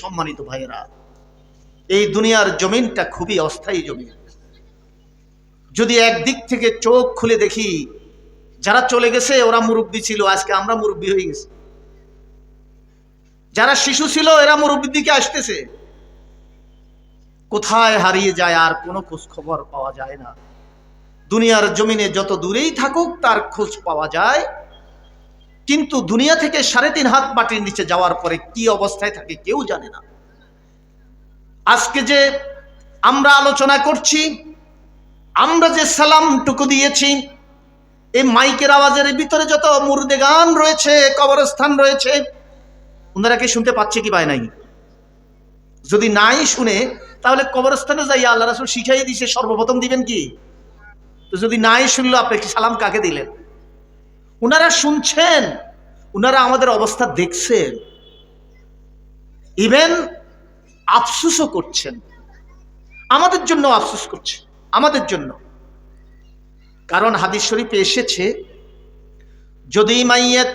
সম্মানিত ভাইয়েরা, এই দুনিয়ার জমিনটা খুবই অস্থায়ী জমিন। যদি একদিক থেকে চোখ খুলে দেখি, যারা চলে গেছে ওরা মুরব্বী ছিল, আজকে আমরা মুরব্বী হয়ে গেছি। যারা শিশু ছিল এরা মুরব্বীর দিকে আসতেছে। কোথায় হারিয়ে যায় আর কোনো খোঁজ খবর পাওয়া যায় না। দুনিয়ার জমিনে যত দূরেই থাকুক তার খোঁজ পাওয়া যায়, কিন্তু দুনিয়া থেকে 3.5 হাত মাটির নিচে যাওয়ার পরে কি অবস্থায় থাকে কেউ জানে না। আজকে যে আমরা আলোচনা করছি, আমরা যে সালামটুকু দিয়েছি, এই মাইকের আওয়াজের ভিতরে যত মুর্দে গান রয়েছে, কবরস্থান রয়েছে, ওনারা কি শুনতে পাচ্ছে কি পায় নাই? যদি নাই শুনে তাহলে কবরস্থানে যাইয়া আল্লাহ রাসূল শিখাই দিয়েছে সর্বপ্রথম দিবেন কি? তো যদি নাই শুনলো আপনি সালাম কাকে দিলেন? ওনারা শুনছেন, ওনারা আমাদের অবস্থা দেখছেন, ইভেন আফসোসও করছেন, আমাদের জন্য আফসোস করছে, আমাদের জন্য। কারণ হাদিস শরীফে এসেছে, যদি মাইয়াত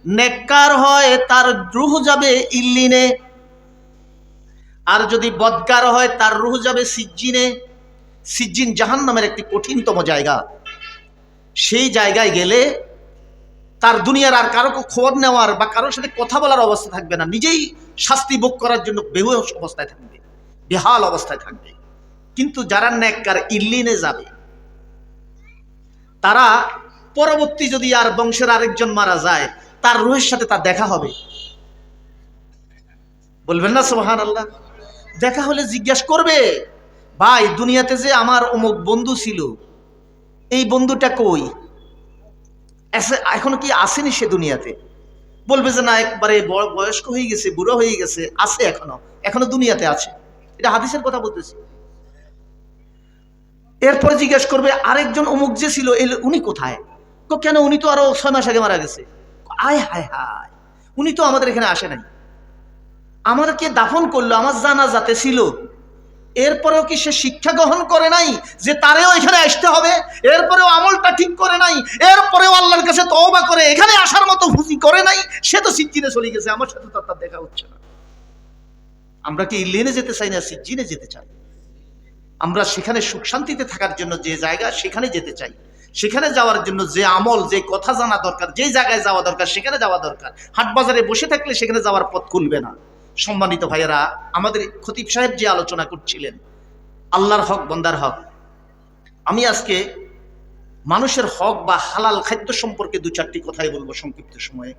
নেককার হয় তার রূহ যাবে ইল্লিনে, আর যদি বদকার হয় তার রূহ যাবে সিজ্জিনে। সিজ্জিন জাহান্নামের একটি কঠিনতম জায়গা। সেই জায়গায় গেলে তার দুনিয়ার আর কারো খবর নেওয়ার বা কারোর সাথে কথা বলার অবস্থা থাকবে না, নিজেই শাস্তি ভোগ করার জন্য বেহুশ অবস্থায় থাকবে, বেহাল অবস্থায় থাকবে। কিন্তু যারা নেককার ইল্লিনে যাবে, তারা পরবর্তী যদি আর বংশের আরেকজন মারা যায়, তার রূহের সাথে তার দেখা হবে। বলবেন না সুবহানাল্লাহ? দেখা হলে জিজ্ঞাসা করবে, ভাই দুনিয়াতে যে আমার অমুক বন্ধু ছিল, এই বন্ধুটা কই? এখনো কি আসেনি সে দুনিয়াতে? বলবে যে না, একবারে বয়স্ক হয়ে গেছে, বুড়ো হয়ে গেছে। আছে, এখনো দুনিয়াতে আছে। এটা হাদিসের কথা বলতেছি। এরপরে জিজ্ঞাসা করবে, আরেকজন অমুক যে ছিল উনি কোথায়? কেন, উনি তো আরো 6 মাস আগে মারা গেছে। আয় হায় হায়, উনি তো আমাদের এখানে আসে নাই, আমাদেরকে দাফন করলো, আমার জানাজাতে ছিল। এরপরেও কি সে শিক্ষা গ্রহণ করে নাই যে তারেও এখানে আসতে হবে? এরপরেও আমলটা ঠিক করে নাই? এরপরেও আল্লাহর কাছে তওবা করে এখানে আসার মতো ফুজি করে নাই? সে তো সিজ্জিনে চলে গেছে, আমার সাথে তার দেখা হচ্ছে না। আমরা কি ইল্লিনে যেতে চাই না সিজ্জিনে যেতে চাই? আমরা সেখানে সুখ শান্তিতে থাকার জন্য যে জায়গা, সেখানে যেতে চাই। সেখানে যাওয়ার জন্য যে আমল, যে কথা জানা দরকার, যে জায়গায় যাওয়া দরকার সেখানে যাওয়া দরকার। হাট বাজারে বসে থাকলে সেখানে যাওয়ার পথ খুলবে না। সম্মানিত ভাইয়েরা, আমাদের খতিব সাহেব যে আলোচনা করছিলেন আল্লাহর হক, বন্দার হক, আমি আজকে মানুষের হক বা হালাল খাদ্য সম্পর্কে 2-4টি কথাই বলবো সংক্ষিপ্ত সময়ে।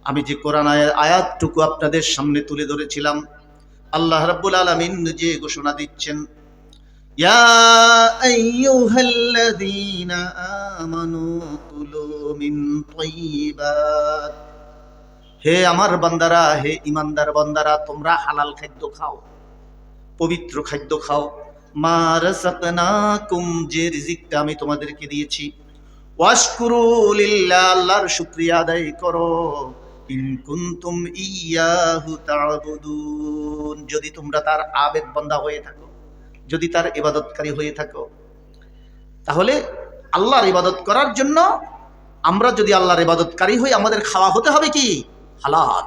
আমি যে কোরআন আয়াতটুকু আপনাদের সামনে তুলে ধরেছিলাম, আল্লাহ রাব্বুল আলামিন যে ঘোষণা দিচ্ছেন, ইয়া আইয়ুহাল্লাযীনা আমানু কুলু মিন তাইয়্যিবাত, হে আমার বান্দারা, হে ইমানদার বান্দারা, তোমরা হালাল খাদ্য খাও, পবিত্র খাদ্য খাও। মা রাযাকনাকুম, যে রিজিকটা আমি তোমাদেরকে দিয়েছি। ওয়াশকুরু লিল্লাহ, আল্লাহর শুকরিয়া আদায় করো। ইন কুনতুম ইয়াহু তা'বুদুন, যদি তোমরা তার আবেদ বান্দা হয়ে থাকো, যদি তার ইবাদতকারী হয়ে থাকো। তাহলে আল্লাহর ইবাদত করার জন্য আমরা যদি আল্লাহর ইবাদতকারী হই, আমাদের খাওয়া হতে হবে কি? হালাল।